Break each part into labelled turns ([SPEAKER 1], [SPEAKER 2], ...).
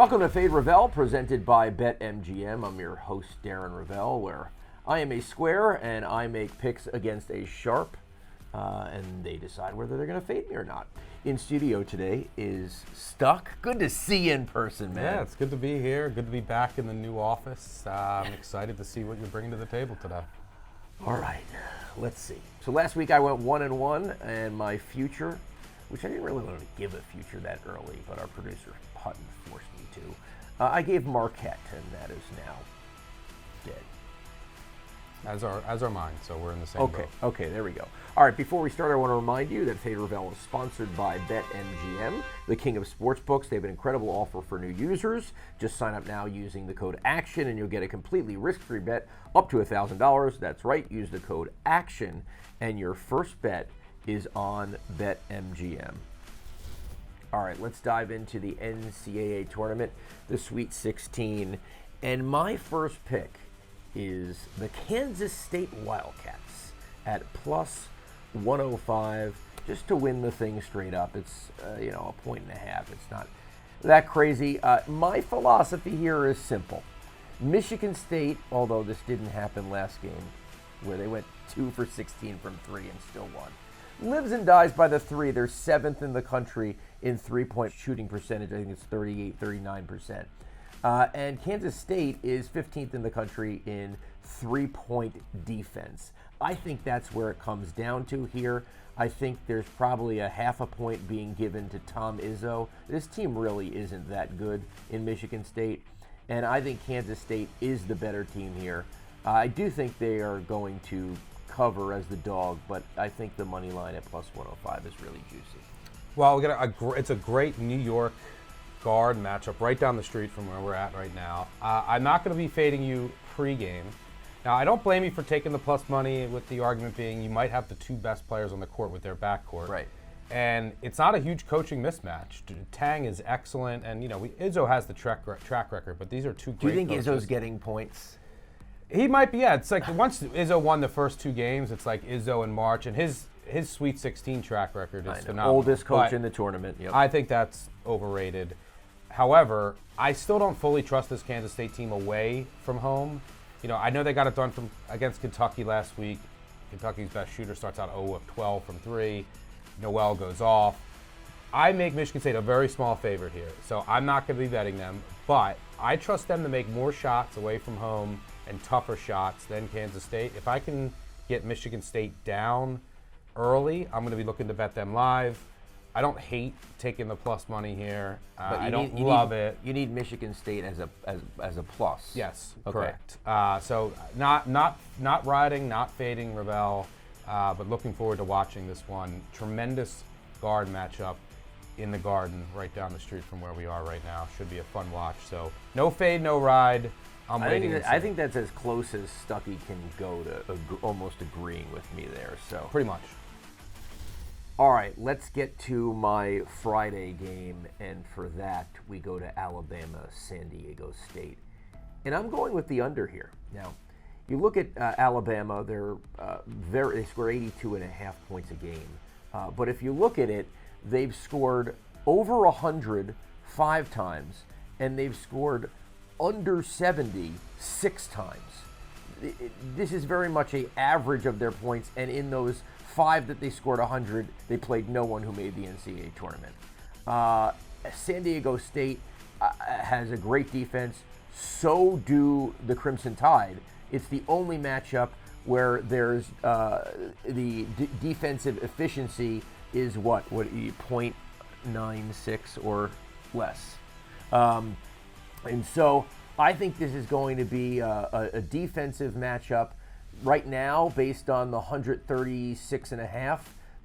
[SPEAKER 1] Welcome to Fade Rovell, presented by BetMGM. I'm your host, Darren Rovell, where I am a square and I make picks against a sharp, and they decide whether they're going to fade me or not. In studio today is Stuck. Good to see you in person, man.
[SPEAKER 2] Yeah, it's good to be here. Good to be back in the new office. I'm excited to see what you're bringing to the table today.
[SPEAKER 1] All right, let's see. So last week I went 1-1, and my future, which I didn't really want to give a future that early, but our producer Hutton forced me to. I gave Marquette, and that is now dead.
[SPEAKER 2] As are mine, so we're in the same boat.
[SPEAKER 1] Okay, there we go. All right, before we start, I want to remind you that Fade Rovell is sponsored by BetMGM, the king of sportsbooks. They have an incredible offer for new users. Just sign up now using the code ACTION, and you'll get a completely risk-free bet up to $1,000. That's right, use the code ACTION, and your first bet is on BetMGM. All right, let's dive into the NCAA tournament, the Sweet 16. And my first pick is the Kansas State Wildcats at plus 105, just to win the thing straight up. It's, a 1.5. It's not that crazy. My philosophy here is simple. Michigan State, although this didn't happen last game, where they went 2 for 16 from 3 and still won, lives and dies by the 3. They're 7th in the country in three-point shooting percentage. I think it's 39%. And Kansas State is 15th in the country in three-point defense. I think that's where it comes down to here. I think there's probably a half a point being given to Tom Izzo. This team really isn't that good in Michigan State, and I think Kansas State is the better team here. I do think they are going to cover as the dog, but I think the money line at plus 105 is really juicy.
[SPEAKER 2] Well, it's a great New York guard matchup right down the street from where we're at right now. I'm not going to be fading you pregame. Now, I don't blame you for taking the plus money, with the argument being you might have the two best players on the court with their backcourt.
[SPEAKER 1] Right.
[SPEAKER 2] And it's not a huge coaching mismatch. Tang is excellent, and Izzo has the track record, but these are two great coaches.
[SPEAKER 1] Do you think Izzo's getting points?
[SPEAKER 2] He might be, yeah. It's like once Izzo won the first two games, it's like Izzo in March, and his Sweet 16 track record is phenomenal.
[SPEAKER 1] Oldest coach in the tournament. Yep.
[SPEAKER 2] I think that's overrated. However, I still don't fully trust this Kansas State team away from home. I know they got it done against Kentucky last week. Kentucky's best shooter starts out 0 of 12 from 3. Noel goes off. I make Michigan State a very small favorite here, so I'm not going to be betting them, but I trust them to make more shots away from home and tougher shots than Kansas State. If I can get Michigan State down early, I'm going to be looking to bet them live. I don't hate taking the plus money here. I don't love it.
[SPEAKER 1] You need Michigan State as a plus.
[SPEAKER 2] Yes,
[SPEAKER 1] okay.
[SPEAKER 2] Correct. So not riding, not fading Rovell, but looking forward to watching this one. Tremendous guard matchup in the Garden right down the street from where we are right now. Should be a fun watch. So no fade, no ride.
[SPEAKER 1] I think that's as close as Stucky can go to almost agreeing with me there. So
[SPEAKER 2] pretty much.
[SPEAKER 1] All right, let's get to my Friday game, and for that we go to Alabama, San Diego State, and I'm going with the under here. Now, you look at Alabama; they score 82.5 points a game, but if you look at it, they've scored over 100 5 times, and they've scored under 70 6 times. This is very much an average of their points, and in those 5 that they scored 100, they played no one who made the NCAA tournament. San Diego State has a great defense. So do the Crimson Tide. It's the only matchup where there's the defensive efficiency is what 0.96 or less. And so I think this is going to be a defensive matchup right now based on the 136.5.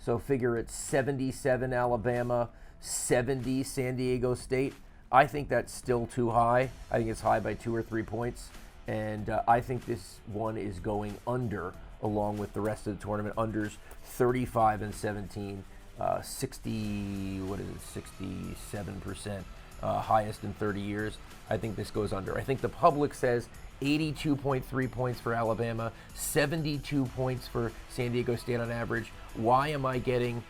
[SPEAKER 1] So figure it's 77 Alabama, 70 San Diego State. I think that's still too high. I think it's high by 2 or 3 points. And I think this one is going under along with the rest of the tournament. Unders 35 and 17, 67%, highest in 30 years. I think this goes under. I think the public says 82.3 points for Alabama, 72 points for San Diego State on average. Why am I getting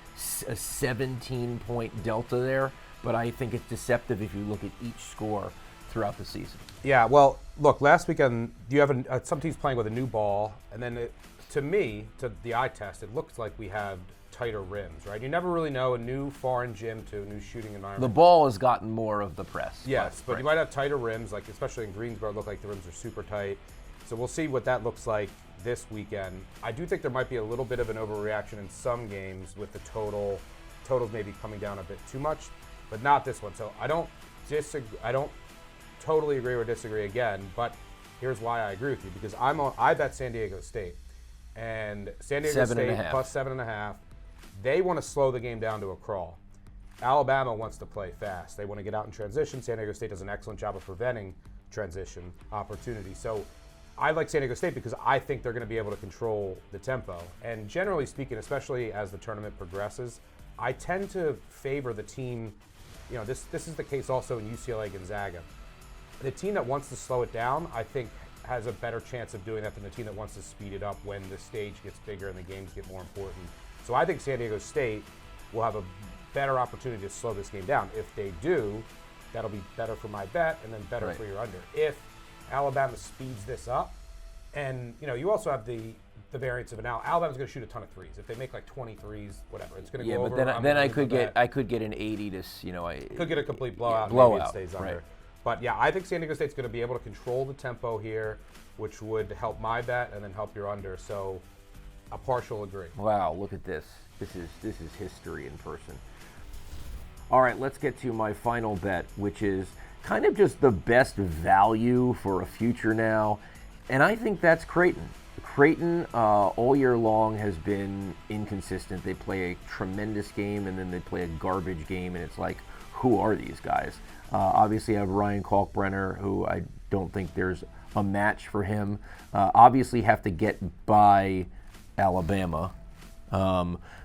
[SPEAKER 1] a 17-point delta there? but I think it's deceptive if you look at each score throughout the season.
[SPEAKER 2] Yeah, well, look, last weekend you have some teams playing with a new ball, and then to me, to the eye test, it looks like we had tighter rims, right? You never really know a new foreign gym to a new shooting environment.
[SPEAKER 1] The ball has gotten more of the press.
[SPEAKER 2] Yes, but you might have tighter rims, like especially in Greensboro, it looked like the rims are super tight. So we'll see what that looks like this weekend. I do think there might be a little bit of an overreaction in some games with the totals maybe coming down a bit too much, but not this one. So I don't totally agree or disagree again, but here's why I agree with you, because I bet San Diego State, and San Diego State plus 7.5. They want to slow the game down to a crawl. Alabama wants to play fast. They want to get out in transition. San Diego State does an excellent job of preventing transition opportunities. So I like San Diego State because I think they're going to be able to control the tempo. And generally speaking, especially as the tournament progresses, I tend to favor the team. You know, this is the case also in UCLA Gonzaga. The team that wants to slow it down, I think, has a better chance of doing that than the team that wants to speed it up when the stage gets bigger and the games get more important. So I think San Diego State will have a better opportunity to slow this game down. If they do, that'll be better for my bet and then better for your under. If Alabama speeds this up, and you also have the variance of Alabama's going to shoot a ton of threes. If they make like 20 threes, whatever, it's going to go over.
[SPEAKER 1] Yeah, but then I could get an 80 to
[SPEAKER 2] could get a complete blowout.
[SPEAKER 1] Blowout,
[SPEAKER 2] maybe it stays under.
[SPEAKER 1] Right.
[SPEAKER 2] But yeah, I think San Diego State's going to be able to control the tempo here, which would help my bet and then help your under. So a partial agree.
[SPEAKER 1] Wow, look at this. This is history in person. All right, let's get to my final bet, which is kind of just the best value for a future now, and I think that's Creighton. Creighton all year long has been inconsistent. They play a tremendous game and then they play a garbage game, and it's like, who are these guys? Obviously, I have Ryan Kalkbrenner, who I don't think there's a match for him. Obviously, have to get by Alabama.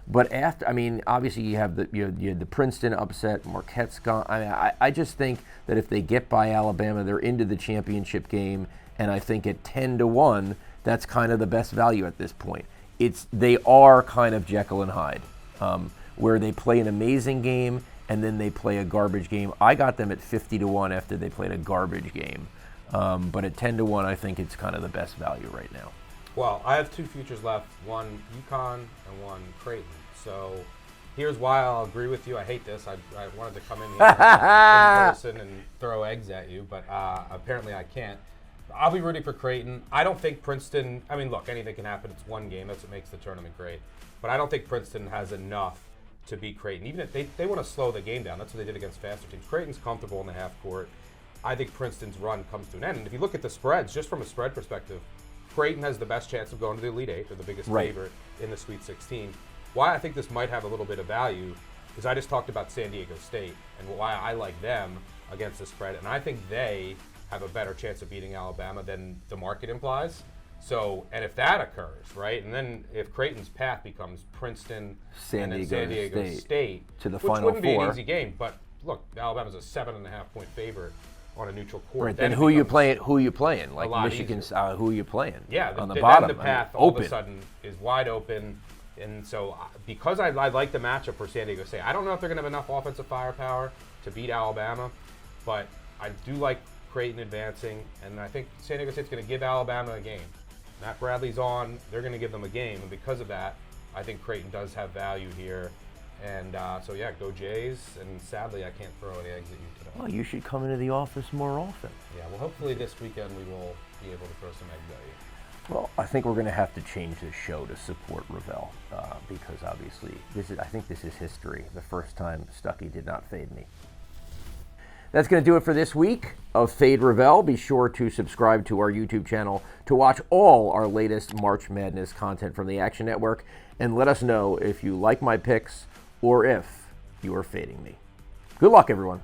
[SPEAKER 1] But after, obviously you had the Princeton upset, Marquette's gone. I just think that if they get by Alabama, they're into the championship game, and I think at 10-1, that's kind of the best value at this point. They are kind of Jekyll and Hyde, where they play an amazing game and then they play a garbage game. I got them at 50-1 after they played a garbage game, but at 10-1, I think it's kind of the best value right now.
[SPEAKER 2] Well, I have two futures left, one UConn and one Creighton. So here's why I'll agree with you. I hate this. I wanted to come in here in person and throw eggs at you, but apparently I can't. I'll be rooting for Creighton. I don't think Princeton, look, anything can happen. It's one game. That's what makes the tournament great. But I don't think Princeton has enough to beat Creighton. Even if they want to slow the game down. That's what they did against faster teams. Creighton's comfortable in the half court. I think Princeton's run comes to an end. And if you look at the spreads, just from a spread perspective, Creighton has the best chance of going to the Elite Eight, or the biggest favorite in the Sweet 16. Why I think this might have a little bit of value is I just talked about San Diego State and why I like them against the spread. And I think they have a better chance of beating Alabama than the market implies. So, and if that occurs, right, and then if Creighton's path becomes Princeton and then San Diego State
[SPEAKER 1] to the
[SPEAKER 2] which
[SPEAKER 1] Final
[SPEAKER 2] wouldn't
[SPEAKER 1] Four.
[SPEAKER 2] Be an easy game, but look, Alabama's a 7.5-point favorite on a neutral court.
[SPEAKER 1] Right. Then who you playing? Like Michigan, who are you playing?
[SPEAKER 2] Yeah,
[SPEAKER 1] on the bottom.
[SPEAKER 2] Then the path all of a sudden is wide open. And so because I like the matchup for San Diego State, I don't know if they're going to have enough offensive firepower to beat Alabama, but I do like Creighton advancing, and I think San Diego State's going to give Alabama a game. Matt Bradley's on. They're going to give them a game, and because of that, I think Creighton does have value here. And so, yeah, go Jays. And sadly, I can't throw any eggs at you today.
[SPEAKER 1] Well, you should come into the office more often.
[SPEAKER 2] Yeah, well, hopefully this weekend we will be able to throw some eggs at you.
[SPEAKER 1] Well, I think we're going to have to change the show to support Rovell because obviously I think this is history. The first time Stuckey did not fade me. That's going to do it for this week of Fade Rovell. Be sure to subscribe to our YouTube channel to watch all our latest March Madness content from the Action Network, and let us know if you like my picks or if you are fading me. Good luck, everyone.